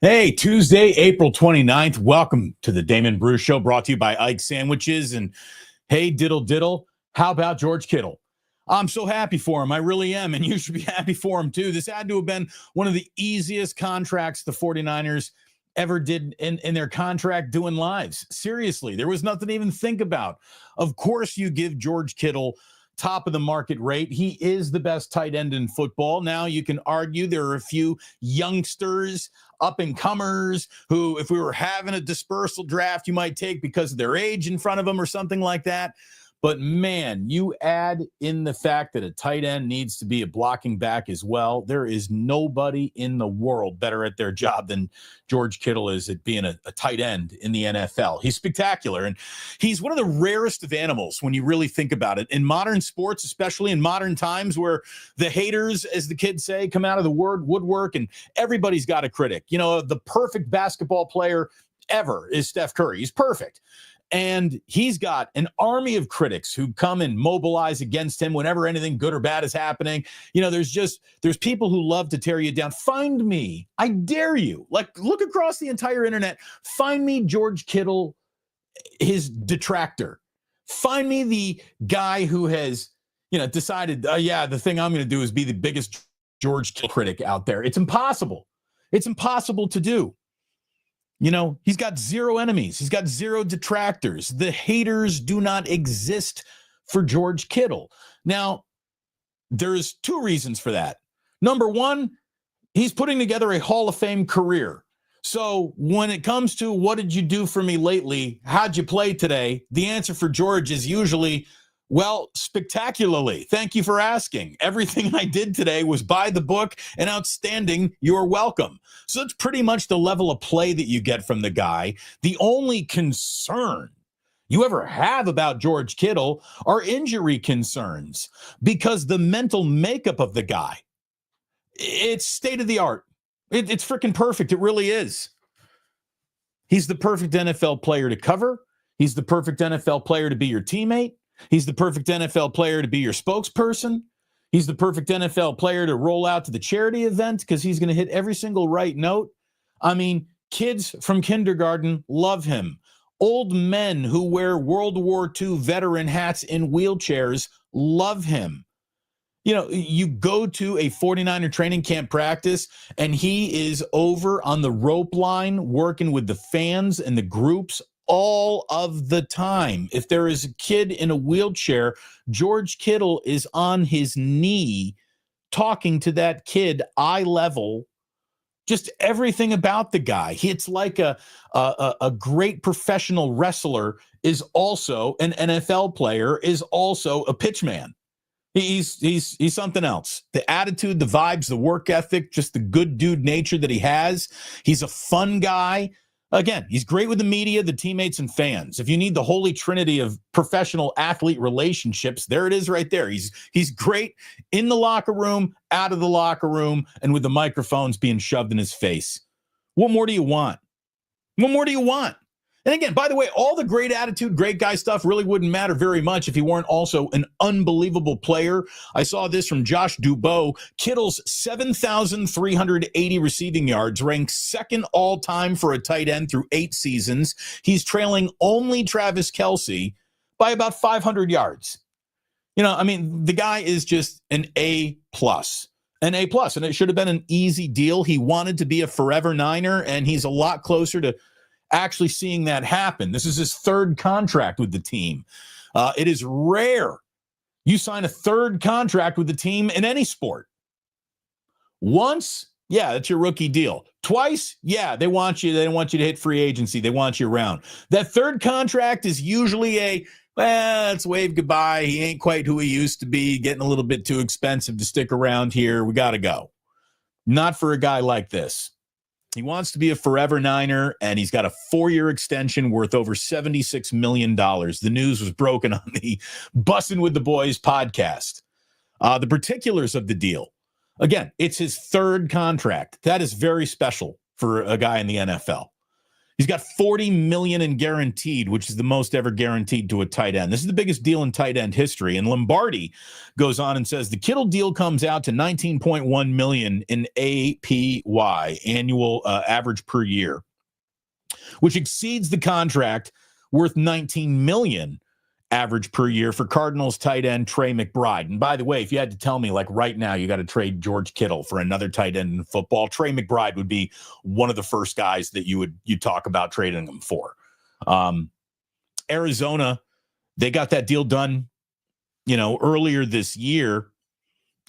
Hey, Tuesday, April 29th. Welcome to the Damon Brew Show, brought to you by Ike Sandwiches. And hey, diddle diddle, how about George Kittle? I'm so happy for him. I really am. And you should be happy for him, too. This had to have been one of the easiest contracts the 49ers ever did in their contract doing lives. Seriously, there was nothing to even think about. Of course, you give George Kittle top of the market rate. He is the best tight end in football. Now you can argue there are a few youngsters, up and comers who, if we were having a dispersal draft, you might take because of their age in front of them or something like that. But man, you add in the fact that a tight end needs to be a blocking back as well. There is nobody in the world better at their job than George Kittle is at being a tight end in the NFL. He's spectacular, and he's one of the rarest of animals when you really think about it. In modern sports, especially in modern times where the haters, as the kids say, come out of the woodwork, and everybody's got a critic. You know, the perfect basketball player ever is Steph Curry. He's perfect. And he's got an army of critics who come and mobilize against him whenever anything good or bad is happening. You know, there's people who love to tear you down. Find me, I dare you. Like, look across the entire internet. Find me George Kittle, his detractor. Find me the guy who has, decided, the thing I'm going to do is be the biggest George Kittle critic out there. It's impossible. It's impossible to do. You know, he's got zero enemies. He's got zero detractors. The haters do not exist for George Kittle. Now, there's two reasons for that. Number one, he's putting together a Hall of Fame career. So when it comes to what did you do for me lately? How'd you play today? The answer for George is usually, well, spectacularly. Thank you for asking. Everything I did today was by the book and outstanding. You're welcome. So that's pretty much the level of play that you get from the guy. The only concern you ever have about George Kittle are injury concerns, because the mental makeup of the guy, it's state of the art. It's freaking perfect. It really is. He's the perfect NFL player to cover. He's the perfect NFL player to be your teammate. He's the perfect NFL player to be your spokesperson. He's the perfect NFL player to roll out to the charity event because he's going to hit every single right note. I mean, kids from kindergarten love him. Old men who wear World War II veteran hats in wheelchairs love him. You know, you go to a 49er training camp practice, and he is over on the rope line working with the fans and the groups all of the time. If there is a kid in a wheelchair, George Kittle is on his knee talking to that kid eye level. Just everything about the guy. It's like a great professional wrestler is also an NFL player, is also a pitchman. He's something else. The attitude, the vibes, the work ethic, just the good dude nature that he has. He's a fun guy. Again, he's great with the media, the teammates, and fans. If you need the holy trinity of professional athlete relationships, there it is right there. He's great in the locker room, out of the locker room, and with the microphones being shoved in his face. What more do you want? What more do you want? And again, by the way, all the great attitude, great guy stuff really wouldn't matter very much if he weren't also an unbelievable player. I saw this from Josh Dubow. Kittle's 7,380 receiving yards ranks second all-time for a tight end through 8 seasons. He's trailing only Travis Kelce by about 500 yards. You know, I mean, the guy is just an A+. An A+, and it should have been an easy deal. He wanted to be a forever Niner, and he's a lot closer to actually seeing that happen. This is his third contract with the team. It is rare you sign a third contract with the team in any sport. Once, yeah, that's your rookie deal. Twice, yeah, they want you. They don't want you to hit free agency. They want you around. That third contract is usually let's wave goodbye. He ain't quite who he used to be. Getting a little bit too expensive to stick around here. We got to go. Not for a guy like this. He wants to be a forever Niner, and he's got a 4-year extension worth over $76 million. The news was broken on the Bussin' with the Boys podcast. The particulars of the deal. Again, it's his third contract. That is very special for a guy in the NFL. He's got $40 million in guaranteed, which is the most ever guaranteed to a tight end. This is the biggest deal in tight end history. And Lombardi goes on and says the Kittle deal comes out to $19.1 million in APY, annual average per year, which exceeds the contract worth $19 million average per year for Cardinals tight end Trey McBride. And by the way, if you had to tell me, like right now, you got to trade George Kittle for another tight end in football, Trey McBride would be one of the first guys that you talk about trading him for. Arizona, they got that deal done, earlier this year.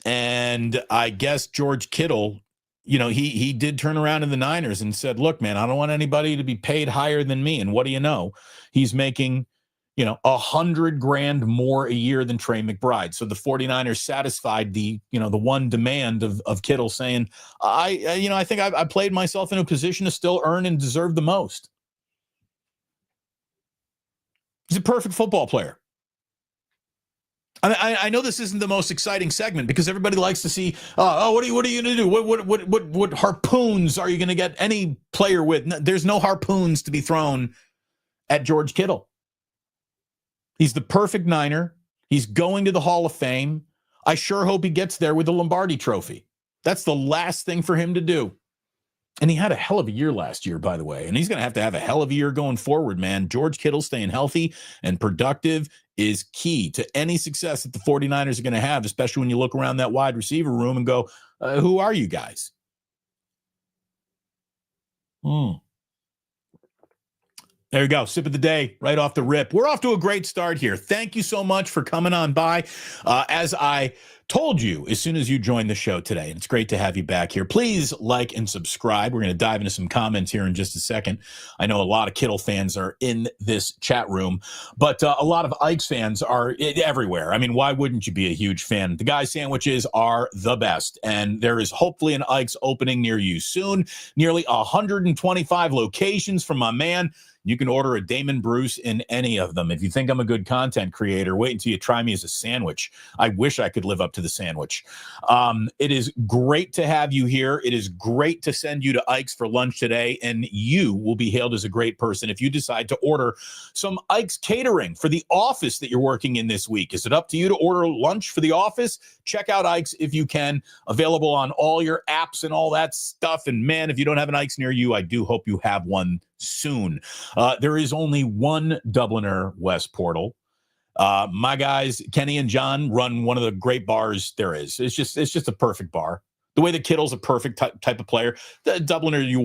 And I guess George Kittle, he did turn around in the Niners and said, look, man, I don't want anybody to be paid higher than me. And what do you know? He's making $100,000 more a year than Trey McBride. So the 49ers satisfied the one demand of Kittle saying, I think I played myself in a position to still earn and deserve the most. He's a perfect football player. I know this isn't the most exciting segment because everybody likes to see, what are you going to do? What harpoons are you going to get any player with? No, there's no harpoons to be thrown at George Kittle. He's the perfect Niner. He's going to the Hall of Fame. I sure hope he gets there with the Lombardi Trophy. That's the last thing for him to do. And he had a hell of a year last year, by the way. And he's going to have a hell of a year going forward, man. George Kittle staying healthy and productive is key to any success that the 49ers are going to have, especially when you look around that wide receiver room and go, who are you guys? There you go. Sip of the day right off the rip. We're off to a great start here. Thank you so much for coming on by. As I told you as soon as you joined the show today, and it's great to have you back here. Please like and subscribe. We're going to dive into some comments here in just a second. I know a lot of Kittle fans are in this chat room, but a lot of Ike's fans are everywhere. I mean, why wouldn't you be a huge fan? The Guy sandwiches are the best, and there is hopefully an Ike's opening near you soon. Nearly 125 locations from my man. You can order a Damon Bruce in any of them. If you think I'm a good content creator, wait until you try me as a sandwich. I wish I could live up to the sandwich. It is great to have you here. It is great to send you to Ike's for lunch today, and you will be hailed as a great person if you decide to order some Ike's catering for the office that you're working in this week. Is it up to you to order lunch for the office? Check out Ike's if you can. Available on all your apps and all that stuff. And man, if you don't have an Ike's near you, I do hope you have one soon. There is only one Dubliner West Portal. My guys, Kenny and John, run one of the great bars there is. It's just a perfect bar. The way that Kittle's a perfect type of player. The Dubliner, you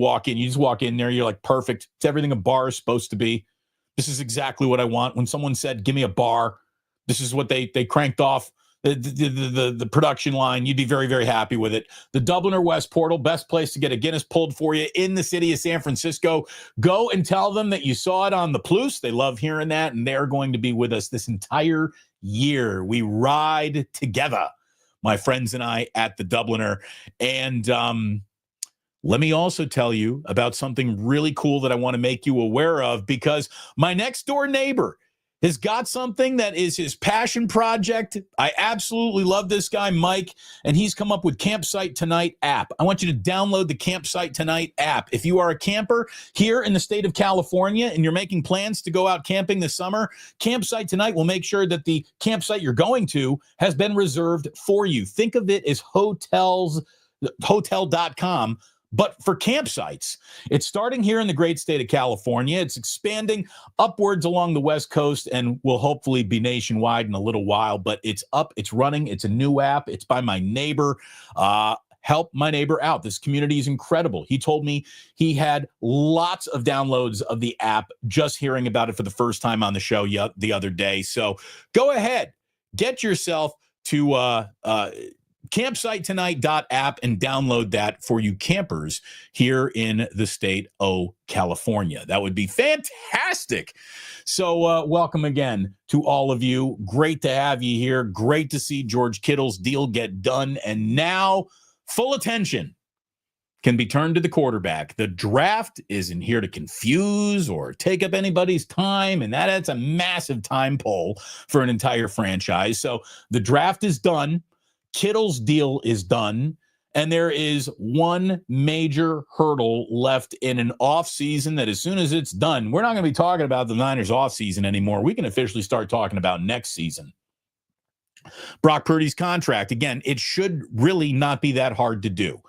just walk in there, you're like, perfect. It's everything a bar is supposed to be. This is exactly what I want. When someone said, give me a bar, this is what they cranked off the production line. You'd be very, very happy with it. The Dubliner West Portal, best place to get a Guinness pulled for you in the city of San Francisco. Go and tell them that you saw it on the Plus. They love hearing that, and they're going to be with us this entire year. We ride together, my friends and I, at the Dubliner. And let me also tell you about something really cool that I want to make you aware of, because my next door neighbor has got something that is his passion project. I absolutely love this guy, Mike, and he's come up with Campsite Tonight app. I want you to download the Campsite Tonight app. If you are a camper here in the state of California and you're making plans to go out camping this summer, Campsite Tonight will make sure that the campsite you're going to has been reserved for you. Think of it as hotel.com, but for campsites. It's starting here in the great state of California. It's expanding upwards along the West Coast and will hopefully be nationwide in a little while, but it's up, it's running, it's a new app. It's by my neighbor. Help my neighbor out. This community is incredible. He told me he had lots of downloads of the app just hearing about it for the first time on the show the other day. So go ahead, get yourself to campsitetonight.app and download that for you campers here in the state of California. That would be fantastic. So welcome again to all of you. Great to have you here. Great to see George Kittle's deal get done. And now full attention can be turned to the quarterback. The draft isn't here to confuse or take up anybody's time, and that's a massive time pull for an entire franchise. So the draft is done. Kittle's deal is done. And there is one major hurdle left in an offseason that as soon as it's done, we're not going to be talking about the Niners offseason anymore. We can officially start talking about next season. Brock Purdy's contract. Again, it should really not be that hard to do.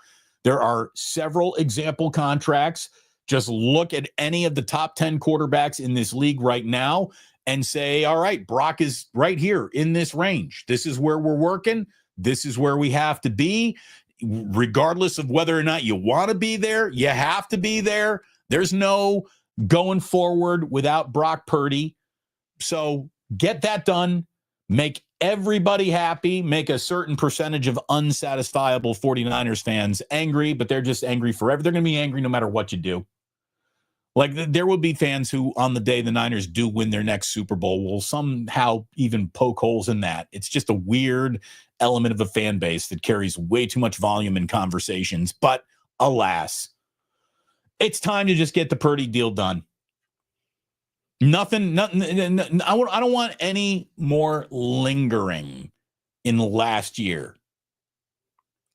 There are several example contracts. Just look at any of the top 10 quarterbacks in this league right now and say, all right, Brock is right here in this range. This is where we're working. This is where we have to be. Regardless of whether or not you want to be there, you have to be there. There's no going forward without Brock Purdy. So get that done. Make everybody happy. Make a certain percentage of unsatisfiable 49ers fans angry, but they're just angry forever. They're going to be angry no matter what you do. Like, there will be fans who, on the day the Niners do win their next Super Bowl, will somehow even poke holes in that. It's just a weird element of a fan base that carries way too much volume in conversations. But alas, it's time to just get the Purdy deal done. Nothing. I don't want any more lingering in the last year.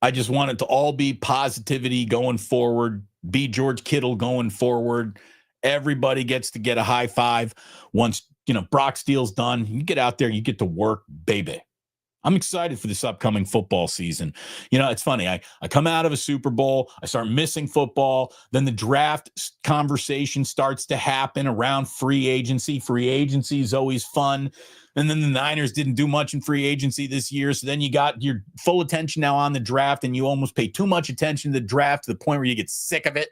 I just want it to all be positivity going forward. Be George Kittle going forward. Everybody gets to get a high five once, Brock's deal's done. You get out there, you get to work, baby. I'm excited for this upcoming football season. It's funny. I come out of a Super Bowl. I start missing football. Then the draft conversation starts to happen around free agency. Free agency is always fun. And then the Niners didn't do much in free agency this year. So then you got your full attention now on the draft, and you almost pay too much attention to the draft to the point where you get sick of it.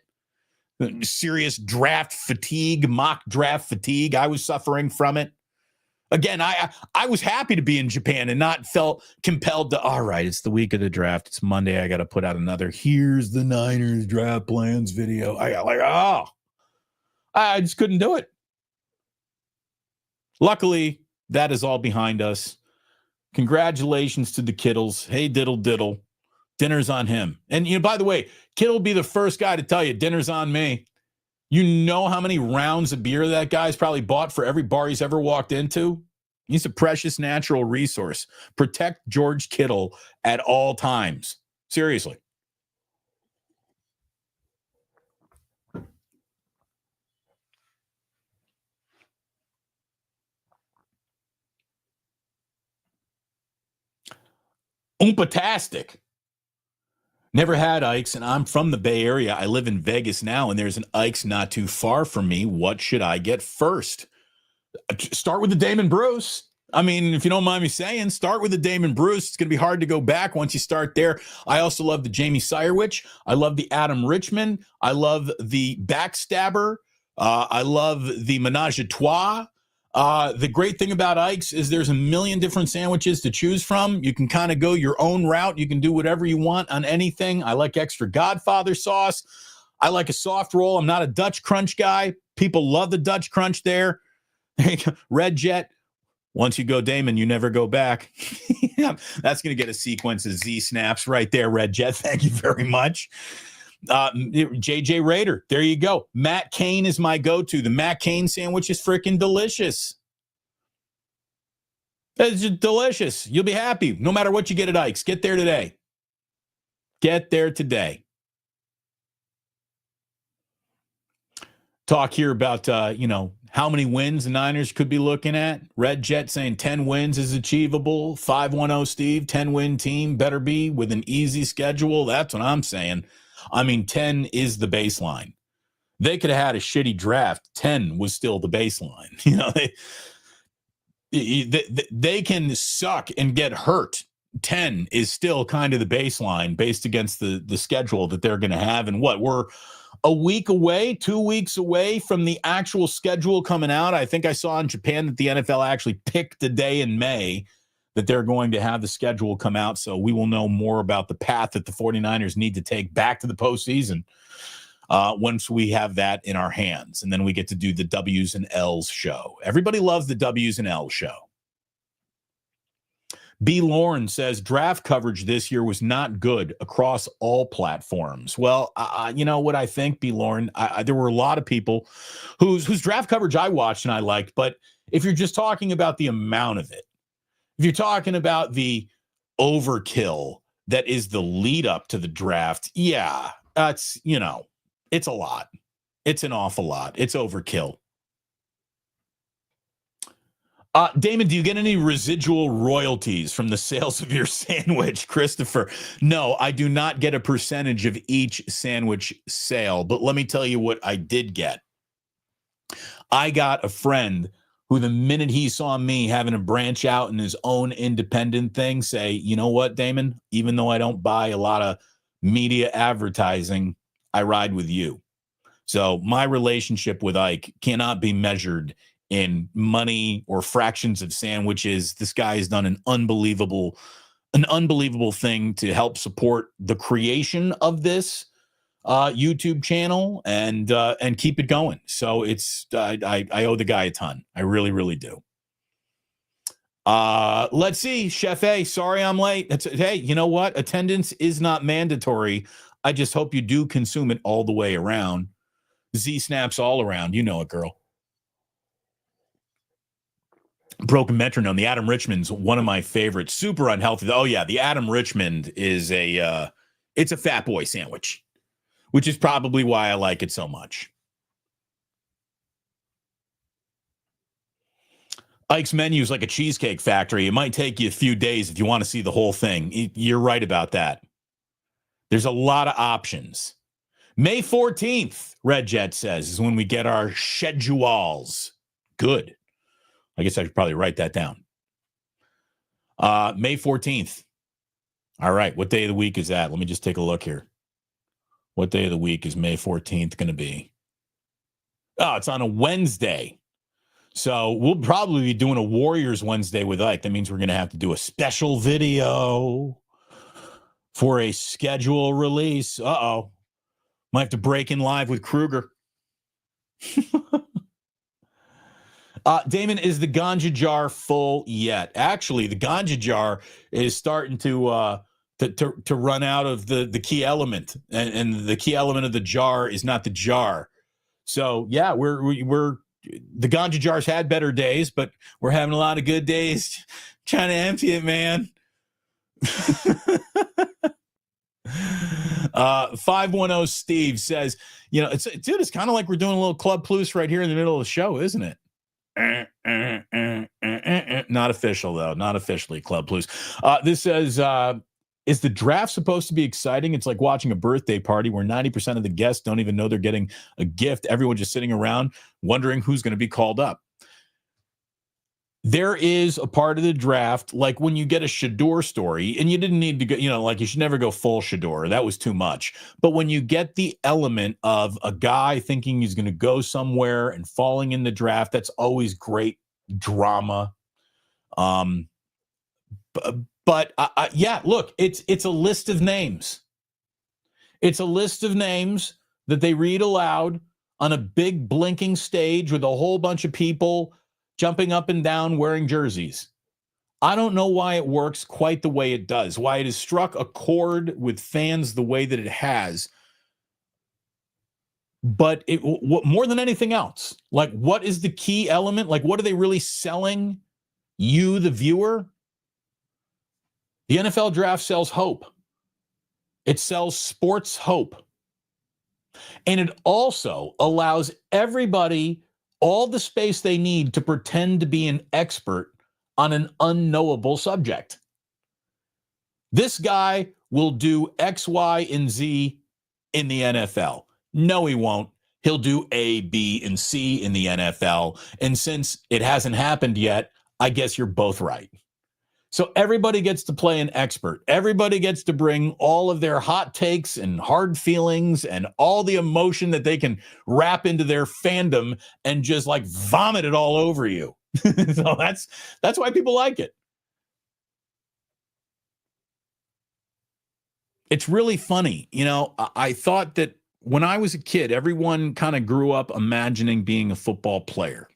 Serious draft fatigue, mock draft fatigue. I was suffering from it. Again, I was happy to be in Japan and not felt compelled to, all right, it's the week of the draft. It's Monday. I got to put out another, here's the Niners draft plans video. I got I just couldn't do it. Luckily, that is all behind us. Congratulations to the Kittles. Hey, diddle, diddle. Dinner's on him. And, by the way, Kittle will be the first guy to tell you, dinner's on me. You know how many rounds of beer that guy's probably bought for every bar he's ever walked into? He's a precious natural resource. Protect George Kittle at all times. Seriously. Oompatastic. Never had Ike's, and I'm from the Bay Area. I live in Vegas now, and there's an Ike's not too far from me. What should I get first? Start with the Damon Bruce. I mean, if you don't mind me saying, start with the Damon Bruce. It's going to be hard to go back once you start there. I also love the Jamie Sirewich. I love the Adam Richmond. I love the Backstabber. I love the Menage a Trois. The great thing about Ike's is there's a million different sandwiches to choose from. You can kind of go your own route. You can do whatever you want on anything. I like extra Godfather sauce. I like a soft roll. I'm not a Dutch Crunch guy. People love the Dutch Crunch there. Red Jet. Once you go Damon, you never go back. Yeah, that's going to get a sequence of Z snaps right there, Red Jet. Thank you very much. JJ Raider, there you go. Matt Cain is my go-to. The Matt Cain sandwich is freaking delicious. It's just delicious. You'll be happy no matter what you get at Ike's. Get there today. Get there today. Talk here about, how many wins the Niners could be looking at. Red Jet saying 10 wins is achievable. 510 Steve, 10-win team better be with an easy schedule. That's what I'm saying. I mean, 10 is the baseline. They could have had a shitty draft. 10 was still the baseline. They can suck and get hurt. 10 is still kind of the baseline based against the schedule that they're going to have. And we're a week away, 2 weeks away from the actual schedule coming out. I think I saw in Japan that the NFL actually picked a day in May that they're going to have the schedule come out. So we will know more about the path that the 49ers need to take back to the postseason once we have that in our hands. And then we get to do the W's and L's show. Everybody loves the W's and L's show. B. Lauren says draft coverage this year was not good across all platforms. Well, you know what I think, B. Lauren? There were a lot of people whose draft coverage I watched and I liked. But if you're just talking about the amount of it, if you're talking about the overkill that is the lead up to the draft, yeah, that's, it's a lot. It's an awful lot. It's overkill. Damon, do you get any residual royalties from the sales of your sandwich? Christopher, no, I do not get a percentage of each sandwich sale. But let me tell you what I did get. I got a friend who, the minute he saw me having to branch out in his own independent thing, say, you know what, Damon, even though I don't buy a lot of media advertising, I ride with you. So my relationship with Ike cannot be measured in money or fractions of sandwiches. This guy has done an unbelievable thing to help support the creation of this YouTube channel and keep it going. So it's I owe the guy a ton. I really, really do. Let's see, Chef A. Sorry I'm late. Hey, you know what? Attendance is not mandatory. I just hope you do consume it all the way around. Z snaps all around. You know it, girl. Broken metronome. The Adam Richmond's one of my favorites. Super unhealthy. Oh yeah, the Adam Richmond is it's a fat boy sandwich, which is probably why I like it so much. Ike's menu is like a cheesecake factory. It might take you a few days if you want to see the whole thing. You're right about that. There's a lot of options. May 14th, Red Jet says, is when we get our schedules. Good. I guess I should probably write that down. May 14th. All right. What day of the week is that? Let me just take a look here. What day of the week is May 14th going to be? Oh, it's on a Wednesday. So we'll probably be doing a Warriors Wednesday with Ike. That means we're going to have to do a special video for a schedule release. Uh-oh. Might have to break in live with Kruger. Damon, is the ganja jar full yet? Actually, the ganja jar is starting to run out of the key element, and the key element of the jar is not the jar. So yeah, we're the ganja jars had better days, but we're having a lot of good days trying to empty it, man. 510 Steve says, it's kind of like we're doing a little Club Plus right here in the middle of the show, isn't it? Not official, though. Not officially Club Plus. This says, is the draft supposed to be exciting? It's like watching a birthday party where 90% of the guests don't even know they're getting a gift. Everyone just sitting around wondering who's going to be called up. There is a part of the draft, like when you get a Shador story, and you didn't need to go, like you should never go full Shador. That was too much. But when you get the element of a guy thinking he's going to go somewhere and falling in the draft, that's always great drama. But yeah, look, it's a list of names. It's a list of names that they read aloud on a big blinking stage with a whole bunch of people jumping up and down wearing jerseys. I don't know why it works quite the way it does, why it has struck a chord with fans the way that it has. But more than anything else, like, what is the key element? Like, what are they really selling you, the viewer? The NFL draft sells hope. It sells sports hope. And it also allows everybody all the space they need to pretend to be an expert on an unknowable subject. This guy will do X, Y, and Z in the NFL. No, he won't. He'll do A, B, and C in the NFL. And since it hasn't happened yet, I guess you're both right. So everybody gets to play an expert. Everybody gets to bring all of their hot takes and hard feelings and all the emotion that they can wrap into their fandom and just like vomit it all over you. So that's why people like it. It's really funny. I thought that when I was a kid, everyone kind of grew up imagining being a football player.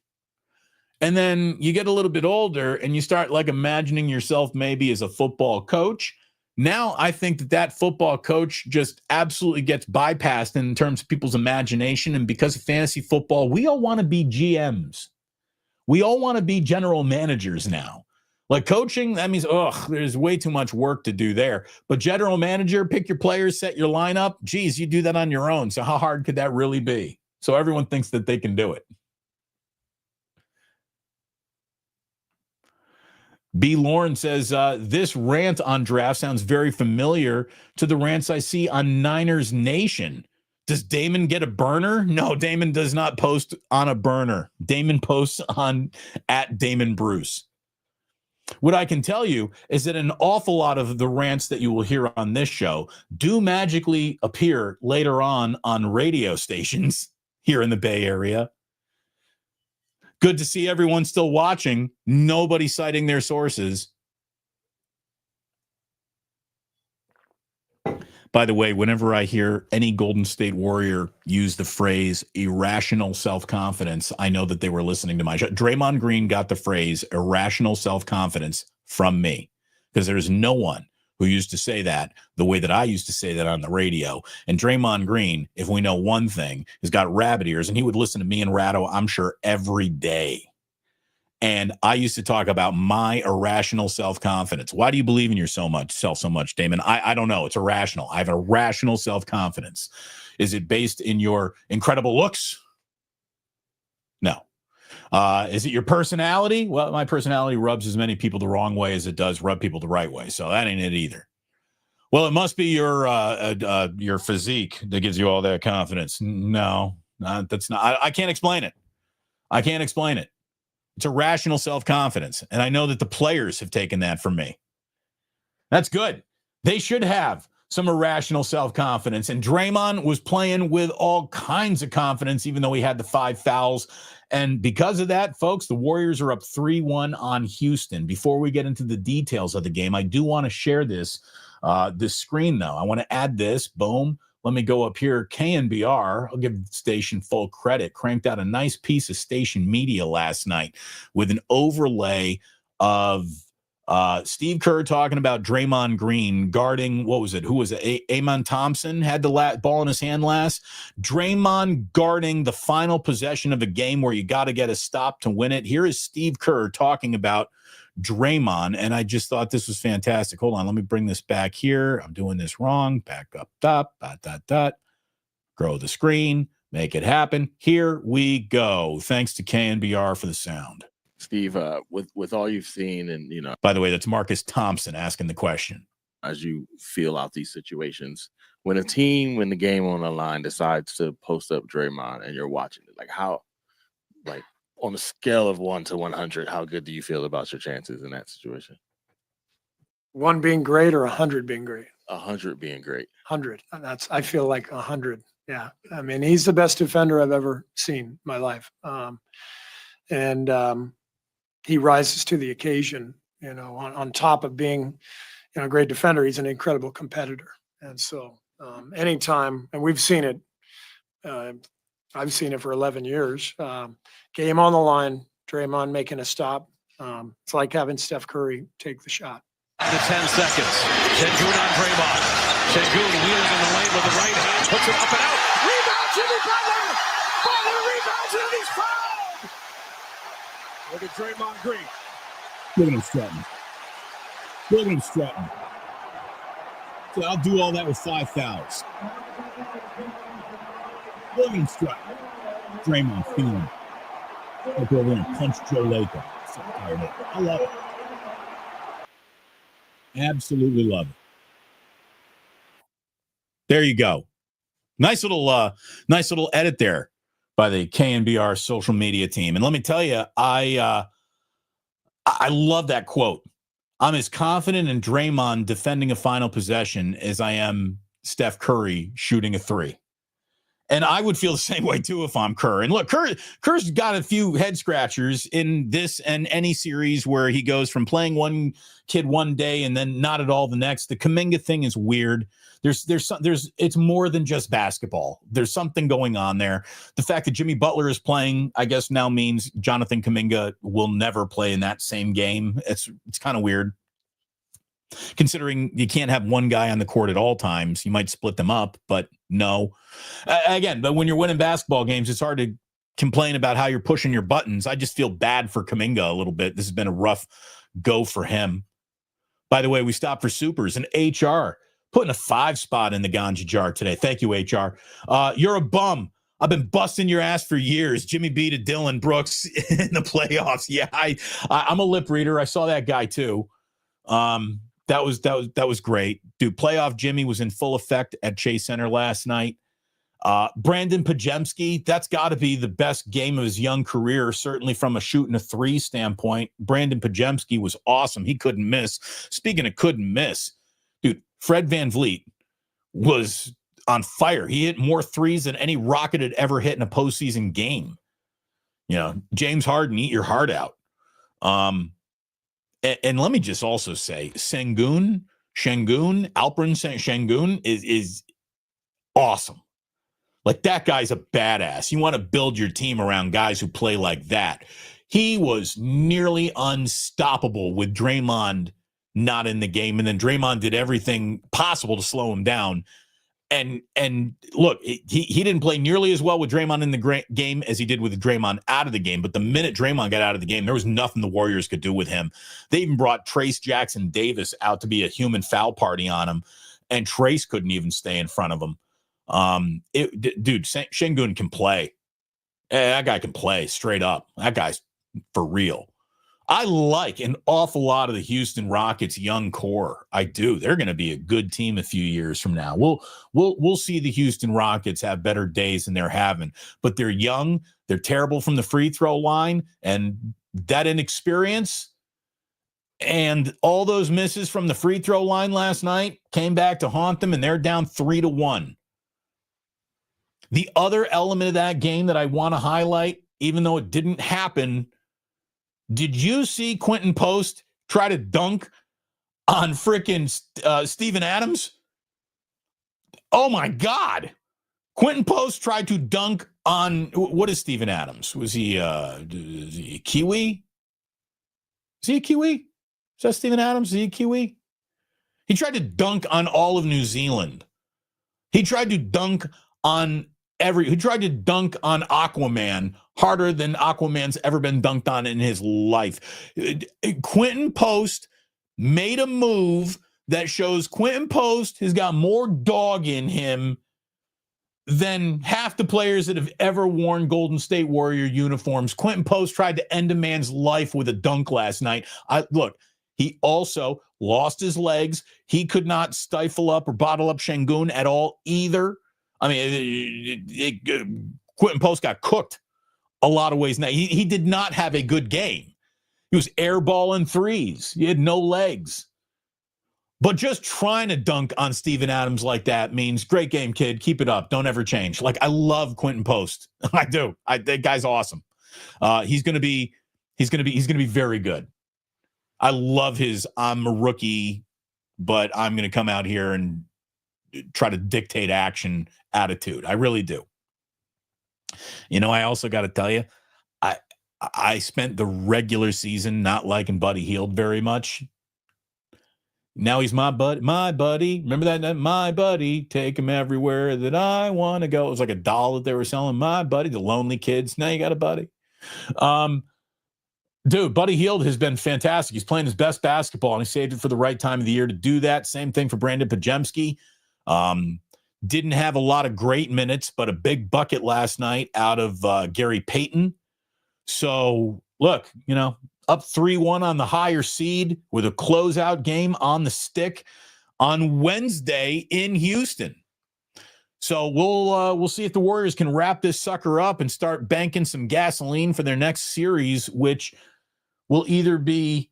And then you get a little bit older and you start like imagining yourself maybe as a football coach. Now I think that football coach just absolutely gets bypassed in terms of people's imagination. And because of fantasy football, we all want to be GMs. We all want to be general managers now. Like coaching, that means, there's way too much work to do there. But general manager, pick your players, set your lineup. Geez, you do that on your own. So how hard could that really be? So everyone thinks that they can do it. B. Lauren says, this rant on draft sounds very familiar to the rants I see on Niners Nation. Does Damon get a burner? No, Damon does not post on a burner. Damon posts on @DamonBruce. What I can tell you is that an awful lot of the rants that you will hear on this show do magically appear later on radio stations here in the Bay Area. Good to see everyone still watching. Nobody citing their sources. By the way, whenever I hear any Golden State Warrior use the phrase irrational self-confidence, I know that they were listening to my show. Draymond Green got the phrase irrational self-confidence from me, because there's no one who used to say that the way that I used to say that on the radio. And Draymond Green, if we know one thing, has got rabbit ears, and he would listen to me and Ratto, I'm sure, every day. And I used to talk about my irrational self-confidence. Why do you believe in yourself so much, Damon? I don't know. It's irrational. I have irrational self-confidence. Is it based in your incredible looks? No. Is it your personality? Well, my personality rubs as many people the wrong way as it does rub people the right way. So that ain't it either. Well, it must be your physique that gives you all that confidence. No, that's not. I can't explain it. I can't explain it. It's irrational self-confidence. And I know that the players have taken that from me. That's good. They should have some irrational self-confidence. And Draymond was playing with all kinds of confidence, even though he had the 5 fouls. And because of that, folks, the Warriors are up 3-1 on Houston. Before we get into the details of the game, I do want to share this screen, though. I want to add this. Boom. Let me go up here. KNBR, I'll give the station full credit, cranked out a nice piece of station media last night with an overlay of Steve Kerr talking about Draymond Green guarding, what was it? Who was it? Amon Thompson had the ball in his hand last. Draymond guarding the final possession of a game where you got to get a stop to win it. Here is Steve Kerr talking about Draymond, and I just thought this was fantastic. Hold on, let me bring this back here. I'm doing this wrong. Back up, grow the screen, make it happen. Here we go. Thanks to KNBR for the sound. Steve, with all you've seen, and by the way, that's Marcus Thompson asking the question. As you feel out these situations, when a team, when the game on the line decides to post up Draymond and you're watching it, how on a scale of 1 to 100, how good do you feel about your chances in that situation? 1 being great or 100 being great? 100 being great. 100. I feel like 100. Yeah. I mean, he's the best defender I've ever seen in my life. He rises to the occasion, on top of being, a great defender, he's an incredible competitor. And so anytime, and we've seen it, I've seen it for 11 years. Game on the line, Draymond making a stop. It's like having Steph Curry take the shot. To 10 seconds. Sengun on Draymond. Sengun wheels in the lane with the right hand, puts it up and out. Rebound, Jimmy Butler! Butler rebounds and he's fouled! Look at Draymond Green. Look at him strutting. Look at him strutting. So I'll do all that with 5 fouls. Look at him strutting. Draymond feeling. Look over and punch Joe Laker. So tired of it. I love it. Absolutely love it. There you go. Nice little edit there by the KNBR social media team. And let me tell you, I love that quote. I'm as confident in Draymond defending a final possession as I am Steph Curry shooting a 3. And I would feel the same way, too, if I'm Kerr. And look, Kerr's got a few head scratchers in this and any series where he goes from playing one kid one day and then not at all the next. The Kuminga thing is weird. It's more than just basketball. There's something going on there. The fact that Jimmy Butler is playing, I guess, now means Jonathan Kuminga will never play in that same game. It's kind of weird. Considering you can't have one guy on the court at all times, you might split them up, but no. But when you're winning basketball games, it's hard to complain about how you're pushing your buttons. I just feel bad for Kuminga a little bit. This has been a rough go for him. By the way, we stopped for supers and HR putting a 5 spot in the Ganja jar today. Thank you, HR. You're a bum. I've been busting your ass for years. Jimmy B to Dylan Brooks in the playoffs. Yeah, I'm a lip reader. I saw that guy too. That was great, dude. Playoff Jimmy was in full effect at Chase Center last night. Brandon Pajemski, that's got to be the best game of his young career, certainly from a shooting a 3 standpoint. Brandon Pajemski was awesome. He couldn't miss. Speaking of couldn't miss, dude, Fred VanVleet was on fire. He hit more 3s than any Rocket had ever hit in a postseason game. You know, James Harden, eat your heart out. And let me just also say, Alperen Sengun is awesome. Like, that guy's a badass. You want to build your team around guys who play like that. He was nearly unstoppable with Draymond not in the game. And then Draymond did everything possible to slow him down. And look, he didn't play nearly as well with Draymond in the game as he did with Draymond out of the game. But the minute Draymond got out of the game, there was nothing the Warriors could do with him. They even brought Trace Jackson Davis out to be a human foul party on him. And Trace couldn't even stay in front of him. Dude, Sengun can play. That guy can play straight up. That guy's for real. I like an awful lot of the Houston Rockets young core. I do. They're going to be a good team a few years from now. We'll see the Houston Rockets have better days than they're having, but they're young. They're terrible from the free throw line, and that inexperience and all those misses from the free throw line last night came back to haunt them, and they're down 3-1. The other element of that game that I want to highlight, even though it didn't happen, did you see Quentin Post try to dunk on frickin' Steven Adams? Oh, my God. Quentin Post tried to dunk on, what is Steven Adams? Was he a Kiwi? Is he a Kiwi? Is that Steven Adams? Is he a Kiwi? He tried to dunk on all of New Zealand. He tried to dunk on he tried to dunk on Aquaman harder than Aquaman's ever been dunked on in his life. Quentin Post made a move that shows Quentin Post has got more dog in him than half the players that have ever worn Golden State Warrior uniforms. Quentin Post tried to end a man's life with a dunk last night. Look, he also lost his legs. He could not stifle up or bottle up Sengun at all either. I mean, Quentin Post got cooked a lot of ways. Now, he did not have a good game. He was airballing 3s. He had no legs. But just trying to dunk on Steven Adams like that means great game, kid. Keep it up. Don't ever change. Like, I love Quentin Post. I do. That guy's awesome. He's gonna be very good. I love his I'm a rookie, but I'm gonna come out here and try to dictate action attitude. I really do. You know, I also got to tell you, I spent the regular season not liking Buddy Hield very much. Now he's my buddy. Remember that? My buddy, take him everywhere that I want to go. It was like a doll that they were selling. My buddy, the lonely kids. Now you got a buddy. Dude, Buddy Hield has been fantastic. He's playing his best basketball, and he saved it for the right time of the year to do that. Same thing for Brandon Pajemski. Didn't have a lot of great minutes, but a big bucket last night out of Gary Payton. So, look, you know, up 3-1 on the higher seed with a closeout game on the stick on Wednesday in Houston. So we'll see if the Warriors can wrap this sucker up and start banking some gasoline for their next series, which will either be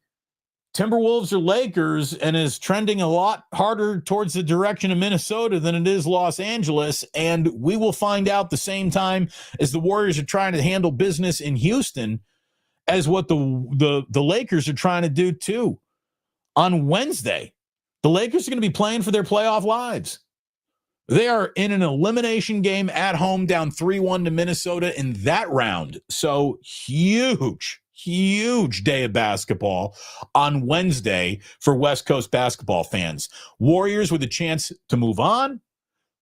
Timberwolves or Lakers, and is trending a lot harder towards the direction of Minnesota than it is Los Angeles. And we will find out the same time as the Warriors are trying to handle business in Houston as what the Lakers are trying to do too. On Wednesday, the Lakers are going to be playing for their playoff lives. They are in an elimination game at home, down 3-1 to Minnesota in that round. So huge day of basketball on Wednesday for West Coast basketball fans. Warriors with a chance to move on.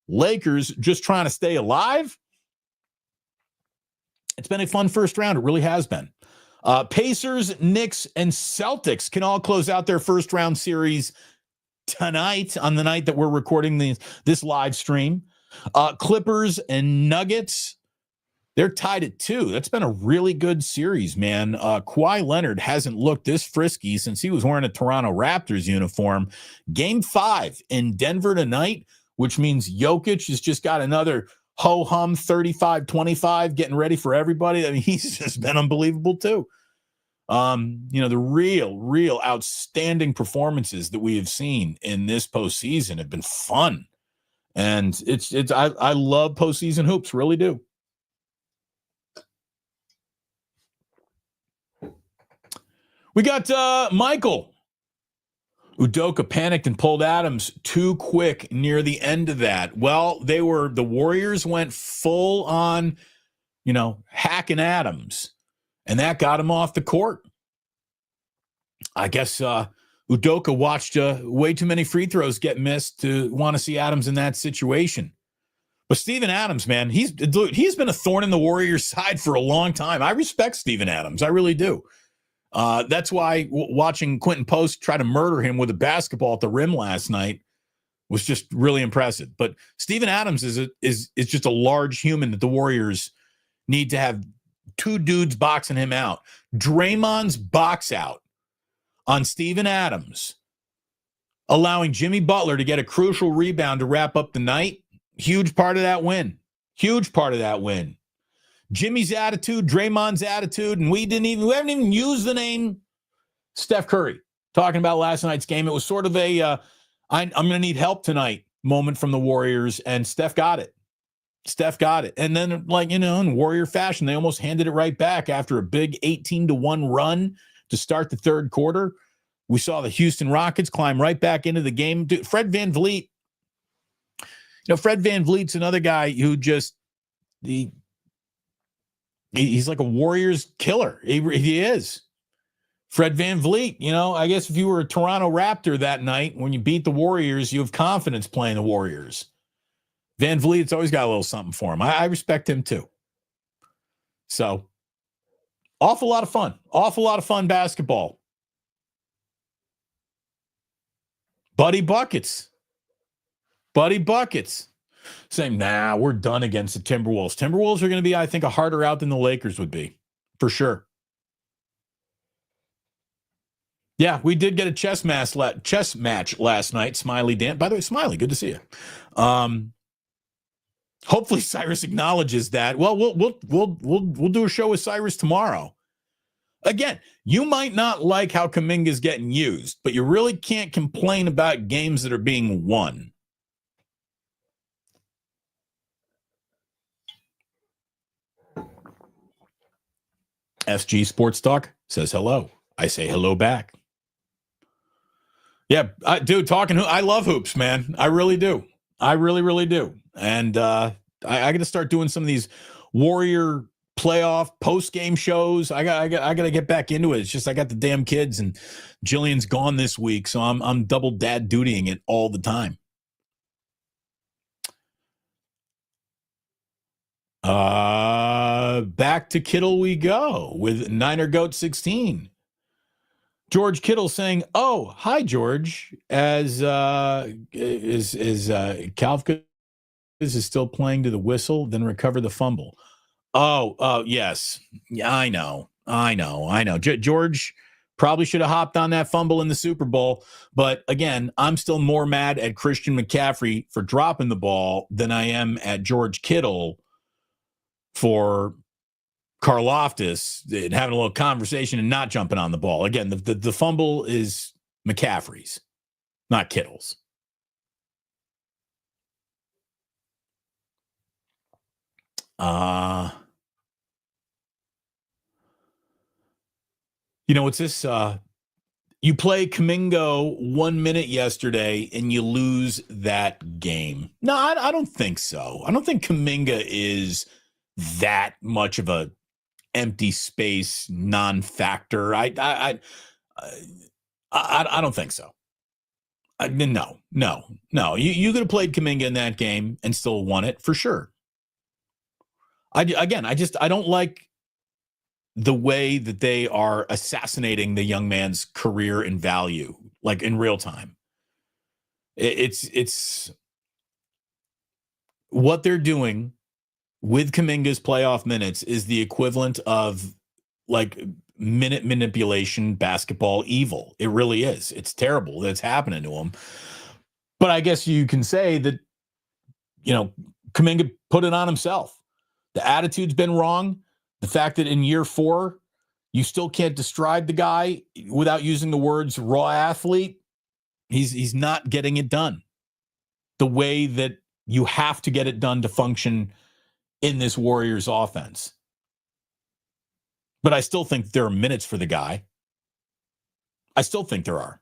Lakers just trying to stay alive. It's been a fun first round. It really has been. Pacers, Knicks, and Celtics can all close out their first round series tonight on the night that we're recording this live stream. Clippers and Nuggets, they're tied at 2. That's been a really good series, man. Kawhi Leonard hasn't looked this frisky since he was wearing a Toronto Raptors uniform. Game 5 in Denver tonight, which means Jokic has just got another ho-hum 35-25 getting ready for everybody. I mean, he's just been unbelievable too. The real outstanding performances that we have seen in this postseason have been fun. And I love postseason hoops, really do. We got Michael. Udoka panicked and pulled Adams too quick near the end of that. Well, the Warriors went full on, hacking Adams, and that got him off the court. I guess Udoka watched way too many free throws get missed to want to see Adams in that situation. But Steven Adams, man, he's been a thorn in the Warriors' side for a long time. I respect Steven Adams. I really do. That's why watching Quentin Post try to murder him with a basketball at the rim last night was just really impressive. But Steven Adams is just a large human that the Warriors need to have two dudes boxing him out. Draymond's box out on Steven Adams, allowing Jimmy Butler to get a crucial rebound to wrap up the night. Huge part of that win. Huge part of that win. Jimmy's attitude, Draymond's attitude, and we haven't even used the name Steph Curry. Talking about last night's game, it was sort of a I'm going to need help tonight moment from the Warriors, and Steph got it. And then, in Warrior fashion, they almost handed it right back after a big 18-1 run to start the third quarter. We saw the Houston Rockets climb right back into the game. Dude, Fred VanVleet, Fred VanVleet's another guy who just he's like a Warriors killer. He is. Fred VanVleet, I guess if you were a Toronto Raptor that night, when you beat the Warriors, you have confidence playing the Warriors. VanVleet's always got a little something for him. I respect him too. So, awful lot of fun basketball. Buddy Buckets. Saying, nah, we're done against the Timberwolves. Timberwolves are going to be, I think, a harder out than the Lakers would be, for sure. Yeah, we did get a chess match last night. Smiley Dan. By the way, Smiley, good to see you. Hopefully Cyrus acknowledges that. Well, we'll do a show with Cyrus tomorrow. Again, you might not like how Kuminga is getting used, but you really can't complain about games that are being won. SG Sports Talk says hello. I say hello back. Yeah, dude, I love hoops, man. I really do. I really, really do. And I got to start doing some of these Warrior playoff post-game shows. I got to get back into it. It's just I got the damn kids, and Jillian's gone this week, so I'm double dad dutying it all the time. Back to Kittle we go with Niner Goat 16. George Kittle saying, "Oh, hi George." As Kalfka is still playing to the whistle, then recover the fumble. Oh, yes. Yeah, I know. George probably should have hopped on that fumble in the Super Bowl. But again, I'm still more mad at Christian McCaffrey for dropping the ball than I am at George Kittle for Karlaftis having a little conversation and not jumping on the ball. Again, the fumble is McCaffrey's, not Kittle's. It's this, you play Kuminga 1 minute yesterday and you lose that game. No, I don't think so. I don't think Kuminga is that much of a empty space non-factor. I don't think so. No. You could have played Kuminga in that game and still won it for sure. I don't like the way that they are assassinating the young man's career and value, like in real time. It's what they're doing with Kuminga's playoff minutes is the equivalent of like minute manipulation basketball evil. It really is. It's terrible that's happening to him. But I guess you can say that, Kuminga put it on himself. The attitude's been wrong. The fact that in year 4, you still can't describe the guy without using the words raw athlete. He's not getting it done the way that you have to get it done to function in this Warriors offense. But I still think there are minutes for the guy. I still think there are.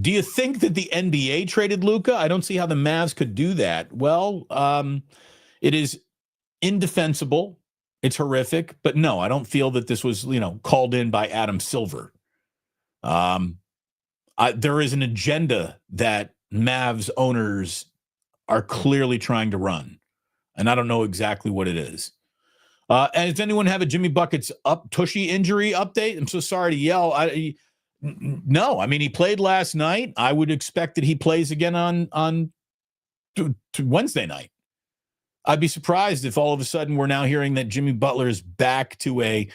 Do you think that the NBA traded Luka? I don't see how the Mavs could do that. Well, it is indefensible. It's horrific. But no, I don't feel that this was, called in by Adam Silver. There is an agenda that Mavs owners are clearly trying to run. And I don't know exactly what it is. And does anyone have a Jimmy Buckets Tushy injury update? I'm so sorry to yell. No, I mean, he played last night. I would expect that he plays again on Wednesday night. I'd be surprised if all of a sudden we're now hearing that Jimmy Butler is back to a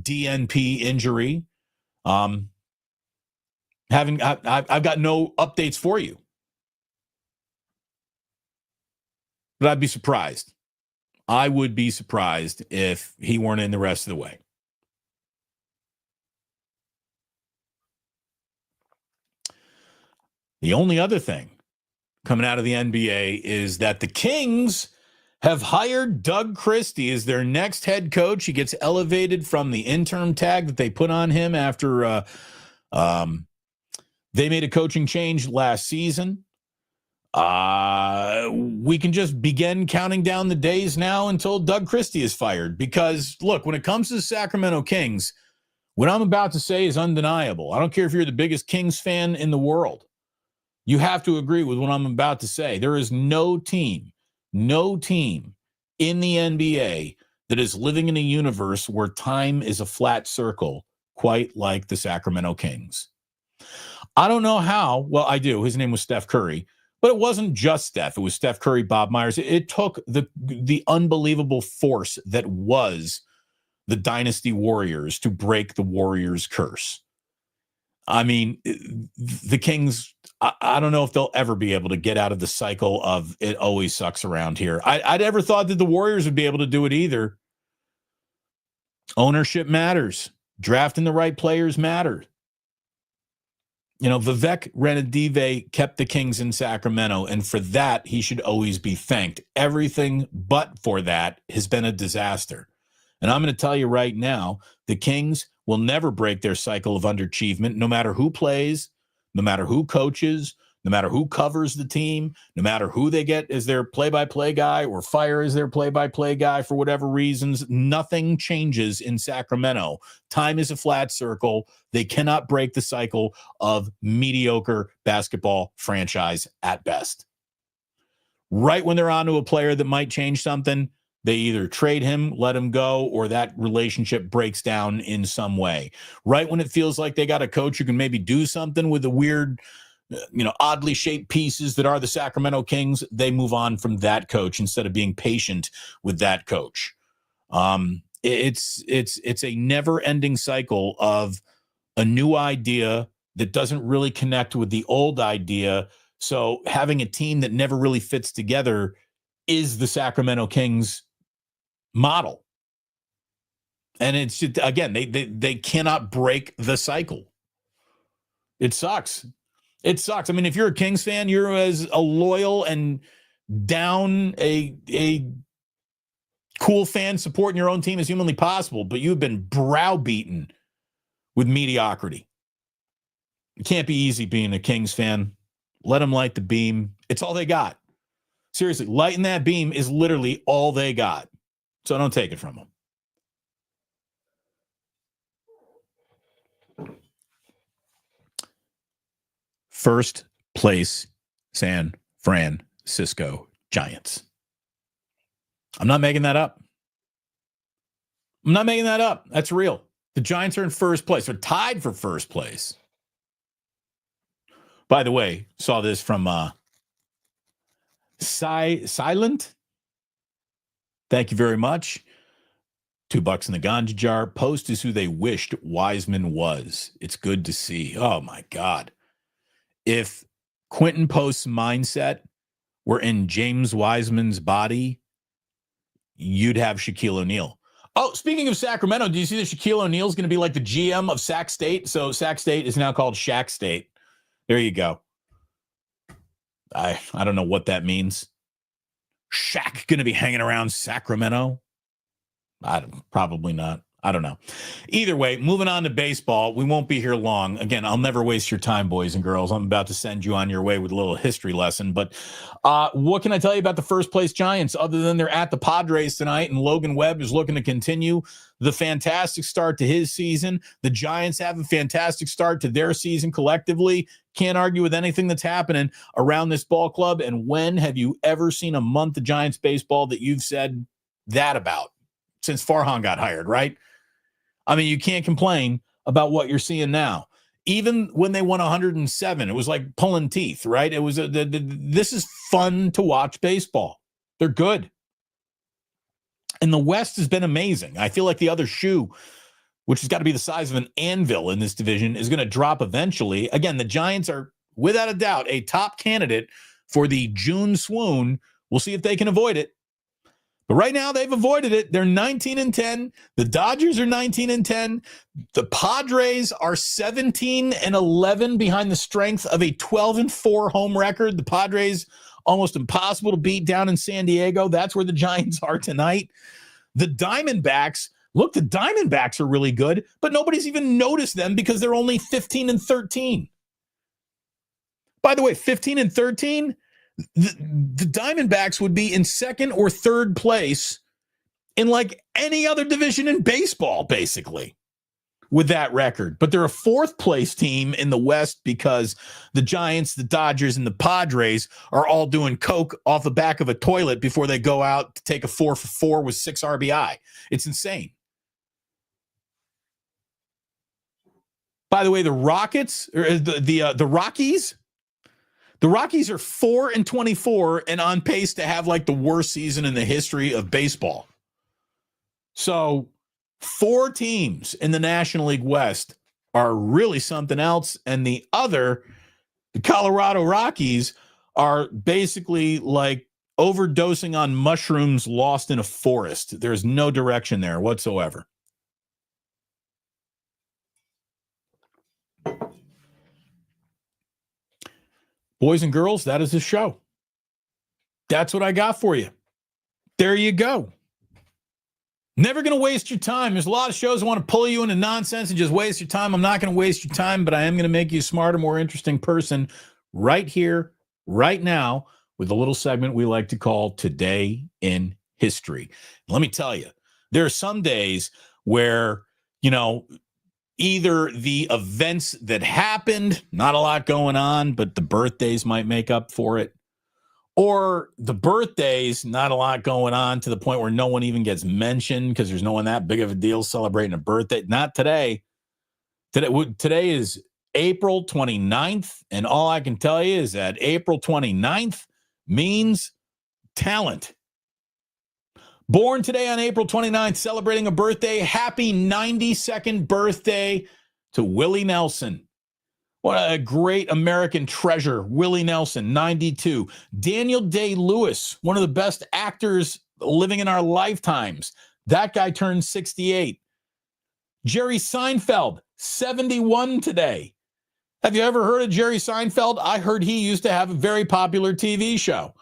DNP injury. I've got no updates for you. But I'd be surprised. I would be surprised if he weren't in the rest of the way. The only other thing coming out of the NBA is that the Kings have hired Doug Christie as their next head coach. He gets elevated from the interim tag that they put on him after they made a coaching change last season. We can just begin counting down the days now until Doug Christie is fired. Because, look, when it comes to the Sacramento Kings, what I'm about to say is undeniable. I don't care if you're the biggest Kings fan in the world. You have to agree with what I'm about to say. There is no team in the NBA that is living in a universe where time is a flat circle, quite like the Sacramento Kings. I don't know how. Well, I do. His name was Steph Curry. But it wasn't just Steph. It was Steph Curry, Bob Myers. It took the unbelievable force that was the Dynasty Warriors to break the Warriors' curse. I mean, the Kings, I don't know if they'll ever be able to get out of the cycle of it always sucks around here. I'd ever thought that the Warriors would be able to do it either. Ownership matters. Drafting the right players matters. Vivek Ranadive kept the Kings in Sacramento, and for that, he should always be thanked. Everything but for that has been a disaster. And I'm going to tell you right now, the Kings will never break their cycle of underachievement, no matter who plays, no matter who coaches, no matter who covers the team, no matter who they get as their play-by-play guy or fire as their play-by-play guy for whatever reasons. Nothing changes in Sacramento. Time is a flat circle. They cannot break the cycle of mediocre basketball franchise at best. Right when they're onto a player that might change something, they either trade him, let him go, or that relationship breaks down in some way. Right when it feels like they got a coach who can maybe do something with the weird, oddly shaped pieces that are the Sacramento Kings, they move on from that coach instead of being patient with that coach. It's a never-ending cycle of a new idea that doesn't really connect with the old idea. So having a team that never really fits together is the Sacramento Kings model. And it's just, again, they cannot break the cycle. It sucks. It sucks. I mean, if you're a Kings fan, you're as a loyal and down a cool fan supporting your own team as humanly possible, but you've been browbeaten with mediocrity. It can't be easy being a Kings fan. Let them light the beam. It's all they got. Seriously, lighting that beam is literally all they got. So don't take it from them. First place, San Francisco. Francisco Giants. I'm not making that up. That's real. The Giants are in first place. They're tied for first place. By the way, saw this from Silent. Thank you very much. $2 in the ganja jar. Post is who they wished Wiseman was. It's good to see. Oh, my God. If Quentin Post's mindset were in James Wiseman's body, you'd have Shaquille O'Neal. Oh, speaking of Sacramento, do you see that Shaquille O'Neal is going to be like the GM of Sac State? So Sac State is now called Shaq State. There you go. I don't know what that means. Shaq going to be hanging around Sacramento? Probably not. I don't know. Either way, moving on to baseball. We won't be here long. Again, I'll never waste your time, boys and girls. I'm about to send you on your way with a little history lesson. But what can I tell you about the first place Giants other than they're at the Padres tonight and Logan Webb is looking to continue the fantastic start to his season? The Giants have a fantastic start to their season collectively. Can't argue with anything that's happening around this ball club. And when have you ever seen a month of Giants baseball that you've said that about? Since Farhan got hired, right? I mean, you can't complain about what you're seeing now. Even when they won 107, it was like pulling teeth, right? It was this is fun to watch baseball. They're good. And the West has been amazing. I feel like the other shoe, which has got to be the size of an anvil in this division, is going to drop eventually. Again, the Giants are, without a doubt, a top candidate for the June swoon. We'll see if they can avoid it. But right now, they've avoided it. They're 19-10. The Dodgers are 19-10. The Padres are 17-11 behind the strength of a 12-4 home record. The Padres almost impossible to beat down in San Diego. That's where the Giants are tonight. The Diamondbacks, look, the Diamondbacks are really good, but nobody's even noticed them because they're only 15-13. By the way, 15-13. The Diamondbacks would be in second or third place in like any other division in baseball, basically, with that record. But they're a fourth place team in the West because the Giants, the Dodgers, and the Padres are all doing coke off the back of a toilet before they go out to take a 4-for-4 with 6 RBI. It's insane. By the way, the Rockets, or the Rockies, the Rockies are 4-24 and on pace to have like the worst season in the history of baseball. So 4 teams in the National League West are really something else. And the Colorado Rockies, are basically like overdosing on mushrooms lost in a forest. There's no direction there whatsoever. Boys and girls, that is the show. That's what I got for you. There you go. Never going to waste your time. There's a lot of shows that want to pull you into nonsense and just waste your time. I'm not going to waste your time, but I am going to make you a smarter, more interesting person right here, right now, with a little segment we like to call Today in History. Let me tell you, there are some days where, either the events that happened, not a lot going on, but the birthdays might make up for it. Or the birthdays, not a lot going on to the point where no one even gets mentioned because there's no one that big of a deal celebrating a birthday. Not today. Today is April 29th, and all I can tell you is that April 29th means talent. Born today on April 29th, celebrating a birthday. Happy 92nd birthday to Willie Nelson. What a great American treasure, Willie Nelson, 92. Daniel Day-Lewis, one of the best actors living in our lifetimes. That guy turned 68. Jerry Seinfeld, 71 today. Have you ever heard of Jerry Seinfeld? I heard he used to have a very popular TV show.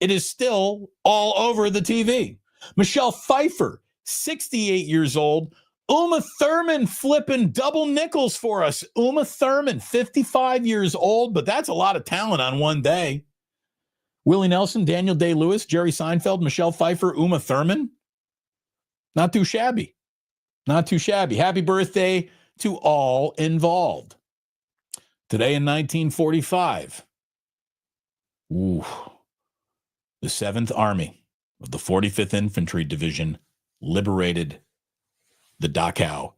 It is still all over the TV. Michelle Pfeiffer, 68 years old. Uma Thurman flipping double nickels for us. Uma Thurman, 55 years old, but that's a lot of talent on one day. Willie Nelson, Daniel Day-Lewis, Jerry Seinfeld, Michelle Pfeiffer, Uma Thurman. Not too shabby. Not too shabby. Happy birthday to all involved. Today in 1945, Ooh. The 7th Army of the 45th Infantry Division liberated the Dachau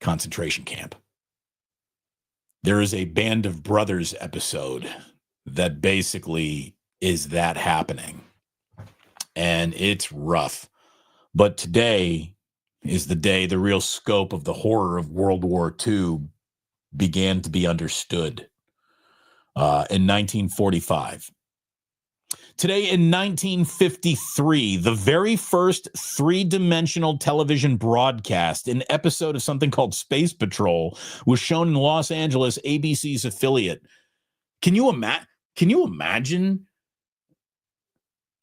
concentration camp. There is a Band of Brothers episode that basically is that happening. And it's rough. But today is the day the real scope of the horror of World War II began to be understood in 1945. Today in 1953, the very first three-dimensional television broadcast, an episode of something called Space Patrol, was shown in Los Angeles, ABC's affiliate. Can you imagine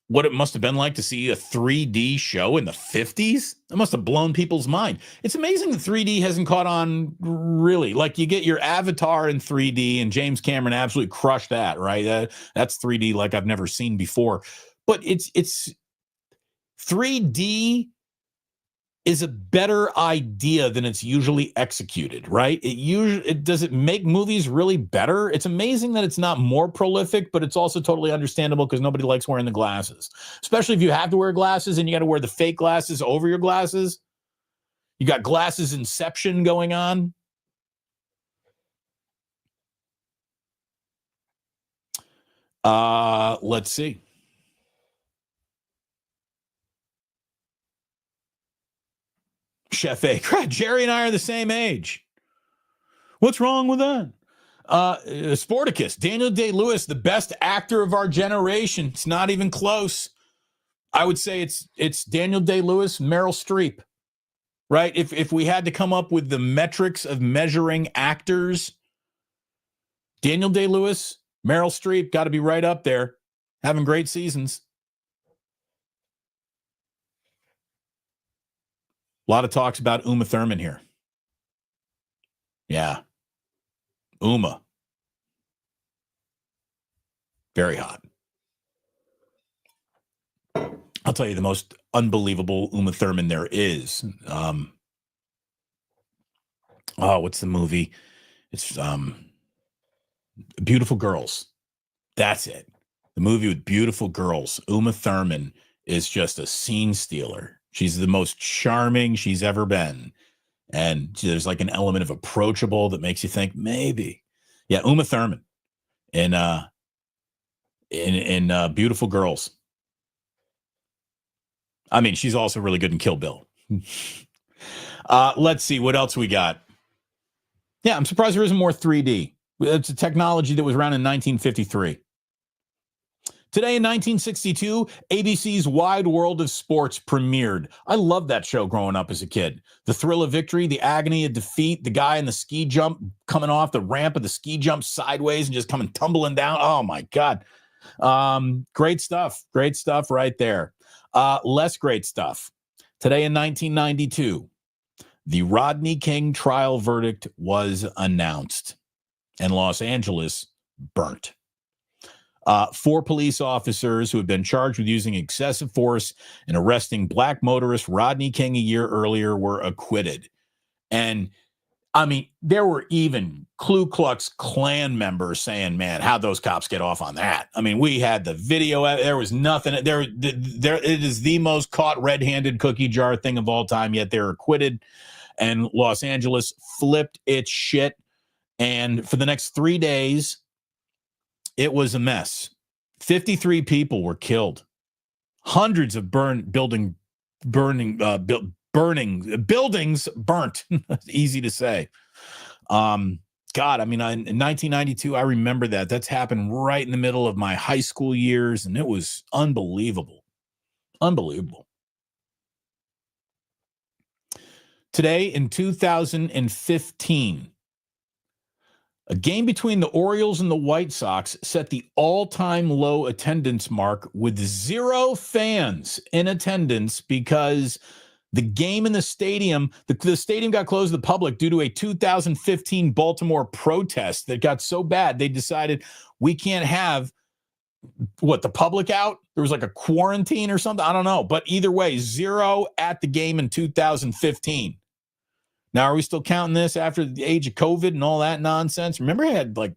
what it must have been like to see a 3D show in the 50s? It must have blown people's mind. It's amazing that 3D hasn't caught on, really. Like, you get your Avatar in 3D, and James Cameron absolutely crushed that, right? That's 3D like I've never seen before. But it's 3D is a better idea than it's usually executed, right? Does it make movies really better? It's amazing that it's not more prolific, but it's also totally understandable because nobody likes wearing the glasses, especially if you have to wear glasses and you got to wear the fake glasses over your glasses. You got glasses inception going on. Let's see. Chef A. Jerry and I are the same age. What's wrong with that? Sporticus. Daniel Day-Lewis, the best actor of our generation. It's not even close. I would say it's Daniel Day-Lewis, Meryl Streep, right? If we had to come up with the metrics of measuring actors, Daniel Day-Lewis, Meryl Streep got to be right up there, having great seasons. A lot of talks about Uma Thurman here. Yeah. Uma. Very hot. I'll tell you the most unbelievable Uma Thurman there is. What's the movie? It's Beautiful Girls. That's it. The movie with beautiful girls. Uma Thurman is just a scene stealer. She's the most charming she's ever been. And there's like an element of approachable that makes you think maybe. Yeah, Uma Thurman in Beautiful Girls. I mean, she's also really good in Kill Bill. Let's see what else we got. Yeah, I'm surprised there isn't more 3D. It's a technology that was around in 1953. Today in 1962, ABC's Wide World of Sports premiered. I loved that show growing up as a kid. The thrill of victory, the agony of defeat, the guy in the ski jump coming off the ramp of the ski jump sideways and just coming tumbling down. Oh, my God. Great stuff. Great stuff right there. Less great stuff. Today in 1992, the Rodney King trial verdict was announced, and Los Angeles burnt. 4 police officers who had been charged with using excessive force and arresting black motorist Rodney King a year earlier were acquitted. And I mean, there were even Ku Klux Klan members saying, man, how'd those cops get off on that? I mean, we had the video. There was nothing there. It is the most caught red-handed cookie jar thing of all time, yet they're acquitted. And Los Angeles flipped its shit. And for the next 3 days, it was a mess. 53 people were killed. Hundreds of buildings burnt. Easy to say. God, I mean, in 1992, I remember that. That's happened right in the middle of my high school years, and it was unbelievable. Unbelievable. Today, in 2015, a game between the Orioles and the White Sox set the all-time low attendance mark with 0 fans in attendance because the game in the stadium, the stadium got closed to the public due to a 2015 Baltimore protest that got so bad they decided we can't have the public out. There was like a quarantine or something. I don't know. But either way, 0 at the game in 2015. Now, are we still counting this after the age of COVID and all that nonsense? Remember, I had like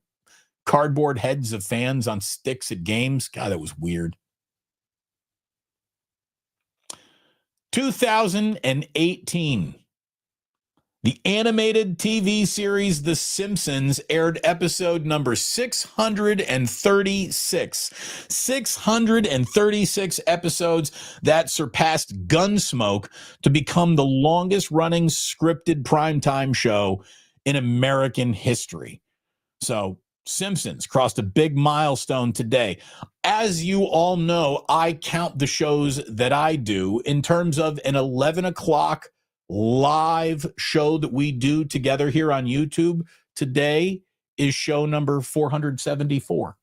cardboard heads of fans on sticks at games. God, that was weird. 2018. The animated TV series The Simpsons aired episode number 636. 636 episodes that surpassed Gunsmoke to become the longest running scripted primetime show in American history. So Simpsons crossed a big milestone today. As you all know, I count the shows that I do in terms of an 11 o'clock live show that we do together here on YouTube. Today is show number 474.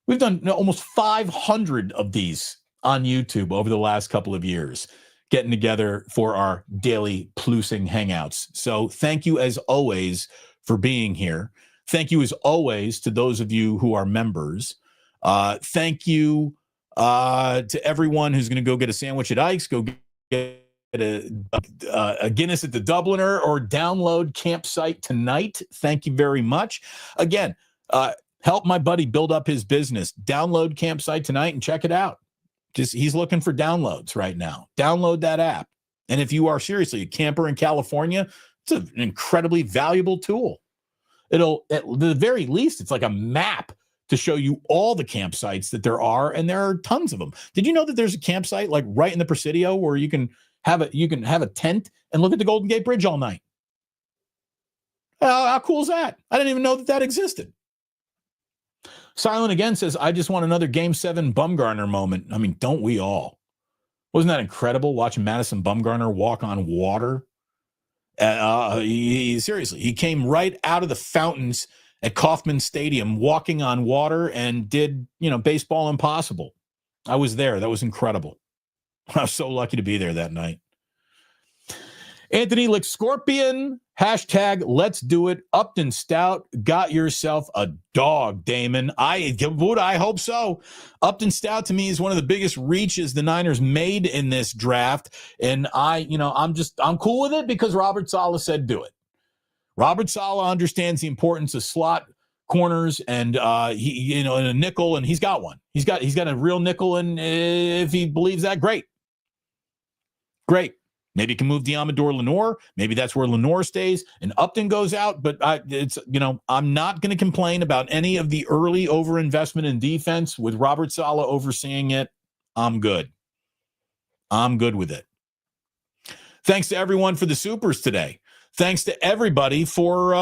We've done almost 500 of these on YouTube over the last couple of years, getting together for our daily plusing hangouts. So thank you as always for being here. Thank you as always to those of you who are members. Thank you to everyone who's going to go get a sandwich at Ike's, go get a Guinness at the Dubliner, or download Campsite tonight. Thank you very much. Again, help my buddy build up his business. Download Campsite tonight and check it out. He's looking for downloads right now. Download that app. And if you are seriously a camper in California, it's an incredibly valuable tool. It'll, at the very least, it's like a map to show you all the campsites that there are, and there are tons of them. Did you know that there's a campsite like right in the Presidio where you can have a tent and look at the Golden Gate Bridge all night? How cool is that? I didn't even know that existed. Silent Again says, I just want another Game 7 Bumgarner moment. I mean, don't we all? Wasn't that incredible watching Madison Bumgarner walk on water? Seriously, he came right out of the fountains at Kauffman Stadium walking on water and did, baseball impossible. I was there. That was incredible. I was so lucky to be there that night. Anthony Lick Scorpion, hashtag let's do it. Upton Stout, got yourself a dog, Damon. I hope so. Upton Stout to me is one of the biggest reaches the Niners made in this draft. And I'm cool with it because Robert Saleh said do it. Robert Saleh understands the importance of slot corners and and a nickel, and he's got one. He's got a real nickel, and if he believes that, great. Maybe he can move Diamador Lenore. Maybe that's where Lenore stays and Upton goes out. But I'm not going to complain about any of the early overinvestment in defense with Robert Saleh overseeing it. I'm good. I'm good with it. Thanks to everyone for the supers today. Thanks to everybody for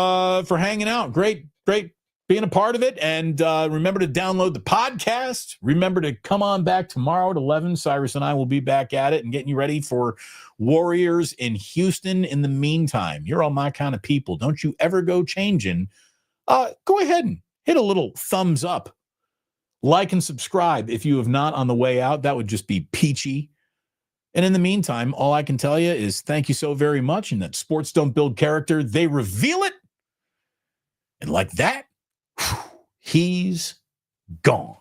hanging out. Great being a part of it. And remember to download the podcast. Remember to come on back tomorrow at 11. Cyrus and I will be back at it and getting you ready for Warriors in Houston. In the meantime, you're all my kind of people. Don't you ever go changing. Go ahead and hit a little thumbs up. Like and subscribe if you have not on the way out. That would just be peachy. And in the meantime, all I can tell you is thank you so very much, and that sports don't build character. They reveal it. And like that, he's gone.